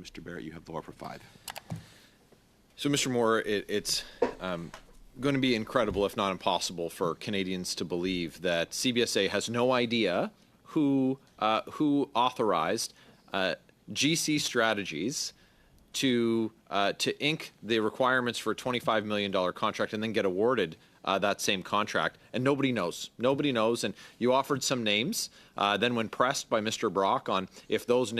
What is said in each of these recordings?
Mr. Barrett, you have the floor for 5. So, Mr. Moore, it's going to be incredible, if not impossible, for Canadians to believe that CBSA has no idea who authorized GC Strategies to ink the requirements for a $25 million contract and then get awarded that same contract, and nobody knows. Nobody knows, and you offered some names. Then, when pressed by Mr. Brock on if those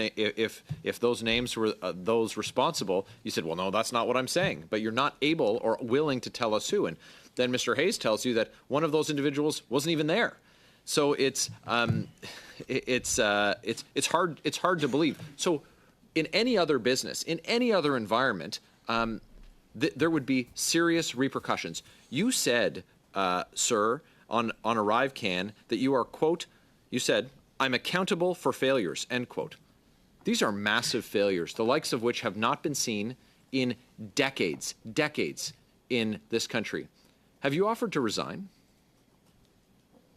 names were those responsible, you said, "Well, no, that's not what I'm saying." But you're not able or willing to tell us who. And then Mr. Hayes tells you that one of those individuals wasn't even there. So it's hard to believe. So, in any other business, in any other environment, there would be serious repercussions. You said, sir, on ArriveCAN that you are, quote, you said, "I'm accountable for failures," end quote. These are massive failures, the likes of which have not been seen in decades in this country. Have you offered to resign?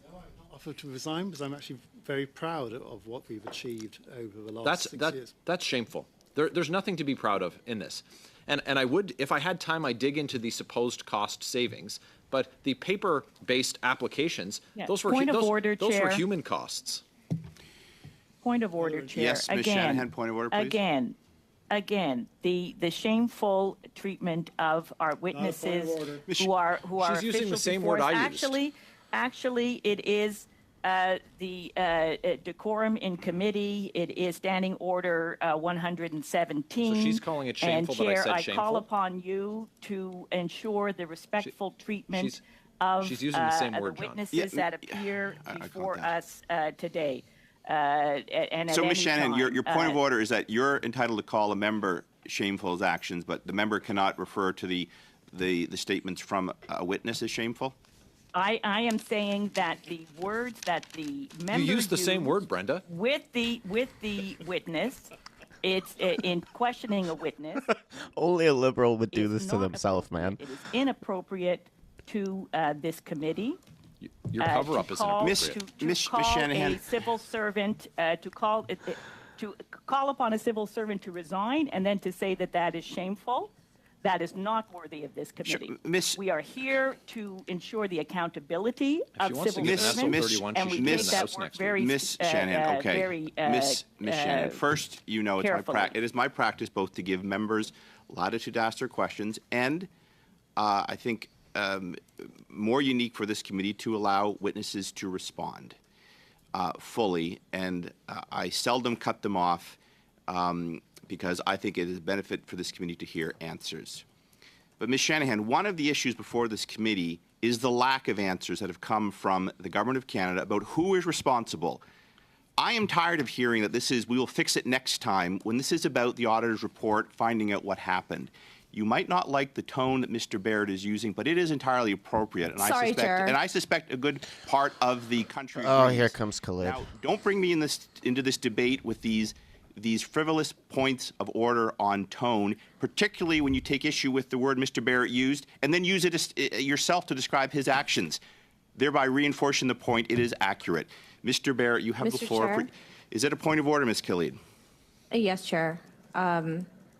No, I've not offered to resign because I'm actually very proud of what we've achieved over the last 6 years. That's shameful. There's nothing to be proud of in this. And I would, if I had time, I'd dig into the supposed cost savings. But the paper-based applications, those were human costs. Point of order, Chair. Yes, Ms. Shanahan, point of order, please. Again, the shameful treatment of our witnesses who are She's using the same word I used. Actually, it is the decorum in committee. It is Standing Order 117. So she's calling it shameful, and Chair, but I said shameful? I call upon you to ensure the respectful treatment of she's using the same word, the John. witnesses that appear before us today. And so, Ms. Shanahan, your point of order is that you're entitled to call a member shameful actions, but the member cannot refer to the statements from a witness as shameful? I am saying that the words that the member You used the same word, Brenda. With the witness, it's in questioning a witness. Only a Liberal would do this to themselves, man. It is inappropriate to this committee. Your cover-up is inappropriate. Ms. Shanahan. A civil servant to call upon a civil servant to resign and then to say that is shameful. That is not worthy of this committee. We are here to ensure the accountability of civil servants, and we take that work very Ms. Shanahan, okay. Ms. Shanahan, first, you know it is my practice both to give members latitude to ask their questions and I think more unique for this committee to allow witnesses to respond fully, and I seldom cut them off because I think it is a benefit for this committee to hear answers. But Ms. Shanahan, one of the issues before this committee is the lack of answers that have come from the Government of Canada about who is responsible. I am tired of hearing that this is, we will fix it next time, when this is about the auditor's report finding out what happened. You might not like the tone that Mr. Barrett is using, but it is entirely appropriate. And I suspect a good part of the country. Oh, here comes Khalid. Now, don't bring me into this debate with these frivolous points of order on tone, particularly when you take issue with the word Mr. Barrett used and then use it yourself to describe his actions, thereby reinforcing the point it is accurate. Mr. Barrett, you have the floor. Chair? Is it a point of order, Ms. Khalid? Yes, Chair.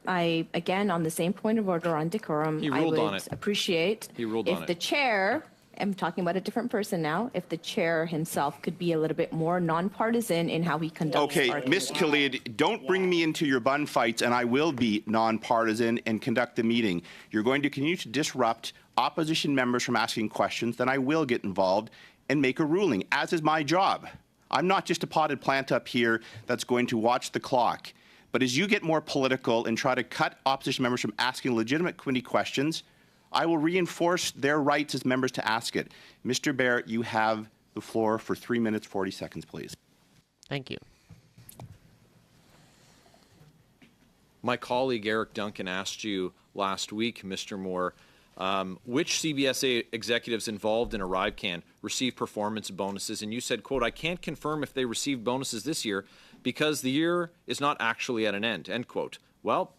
Again, on the same point of order on decorum, I would appreciate if the chair, I'm talking about a different person now, if the chair himself could be a little bit more nonpartisan in how he conducts Okay, Ms. Khalid, don't bring me into your bun fights, and I will be nonpartisan and conduct the meeting. You're going to continue to disrupt opposition members from asking questions, then I will get involved and make a ruling, as is my job. I'm not just a potted plant up here that's going to watch the clock. But as you get more political and try to cut opposition members from asking legitimate committee questions, I will reinforce their rights as members to ask it. Mr. Barrett, you have the floor for 3 minutes, 40 seconds, please. Thank you. My colleague Eric Duncan asked you last week, Mr. Moore, which CBSA executives involved in ArriveCAN received performance bonuses, and you said, quote, "I can't confirm if they received bonuses this year because the year is not actually at an end," end quote. Well,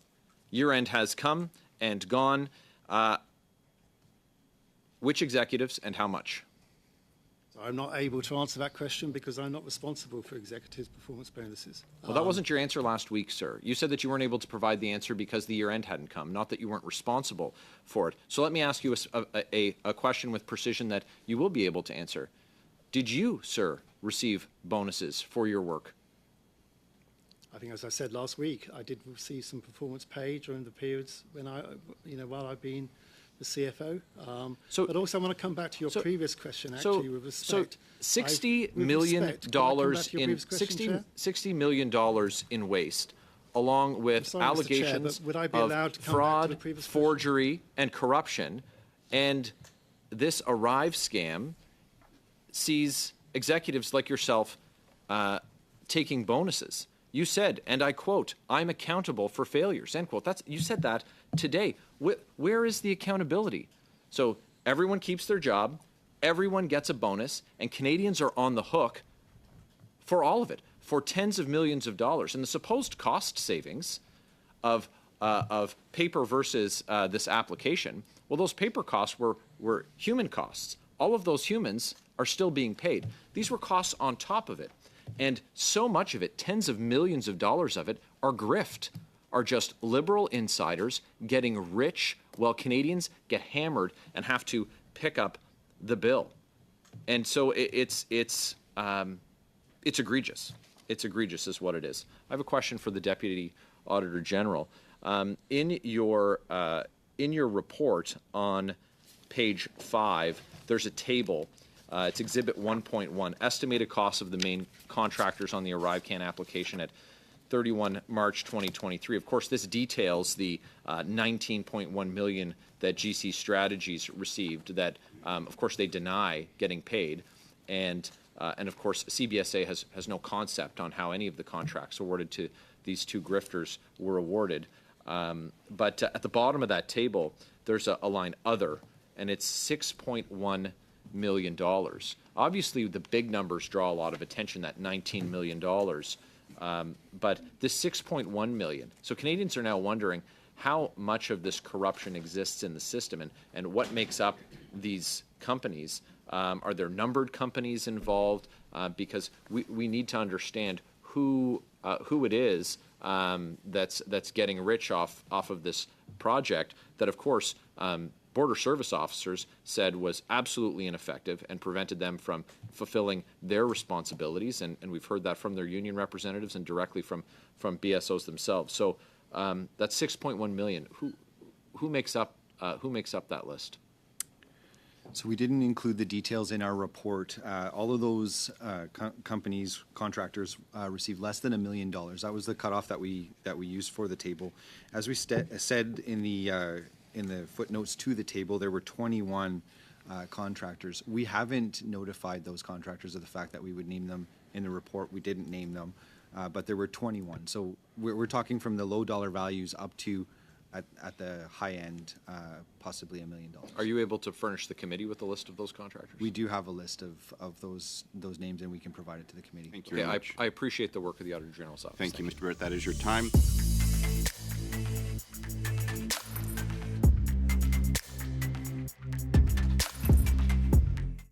year end has come and gone. Which executives and how much? So I'm not able to answer that question because I'm not responsible for executives' performance bonuses. Well, that wasn't your answer last week, sir. You said that you weren't able to provide the answer because the year-end hadn't come, not that you weren't responsible for it. So let me ask you a question with precision that you will be able to answer. Did you, sir, receive bonuses for your work? I think, as I said last week, I did receive some performance pay during the periods when while I've been the CFO. But also, I want to come back to your previous question, actually, with respect. So $60 million $60 million in waste, along with allegations of fraud, forgery, and corruption. And this ArriveCAM sees executives like yourself taking bonuses. You said, and I quote, "I'm accountable for failures," end quote. You said that today. Where is the accountability? So everyone keeps their job, everyone gets a bonus, and Canadians are on the hook for all of it, for tens of millions of dollars. And the supposed cost savings of paper versus this application, well, those paper costs were human costs. All of those humans are still being paid. These were costs on top of it. And so much of it, tens of millions of dollars of it, are grift, are just liberal insiders getting rich while Canadians get hammered and have to pick up the bill. And so it's egregious. It's egregious is what it is. I have a question for the Deputy Auditor General. In your report on page 5, there's a table. It's Exhibit 1.1, estimated costs of the main contractors on the ArriveCAN application at 31 March 2023. Of course, this details the $19.1 million that GC Strategies received that, of course, they deny getting paid. And of course, CBSA has no concept on how any of the contracts awarded to these two grifters were awarded. But at the bottom of that table, there's a line, other, and it's $6.1 million. Obviously, the big numbers draw a lot of attention, that $19 million. But this $6.1 million. So Canadians are now wondering how much of this corruption exists in the system and what makes up these companies. Are there numbered companies involved? Because we need to understand who it is that's getting rich off of this project that, of course, Border Service officers said was absolutely ineffective and prevented them from fulfilling their responsibilities, and we've heard that from their union representatives and directly from BSOs themselves. So that's $6.1 million. Who makes up that list? So we didn't include the details in our report. All of those companies, contractors, received less than $1 million. That was the cutoff that we used for the table. As we said in the footnotes to the table, there were 21 contractors. We haven't notified those contractors of the fact that we would name them in the report. We didn't name them, but there were 21. So we're talking from the low dollar values up to at the high end, possibly $1 million. Are you able to furnish the committee with a list of those contractors? We do have a list of those names, and we can provide it to the committee. Thank you very much. I appreciate the work of the Auditor General's office. Thank you, Mr. Barrett. That is your time.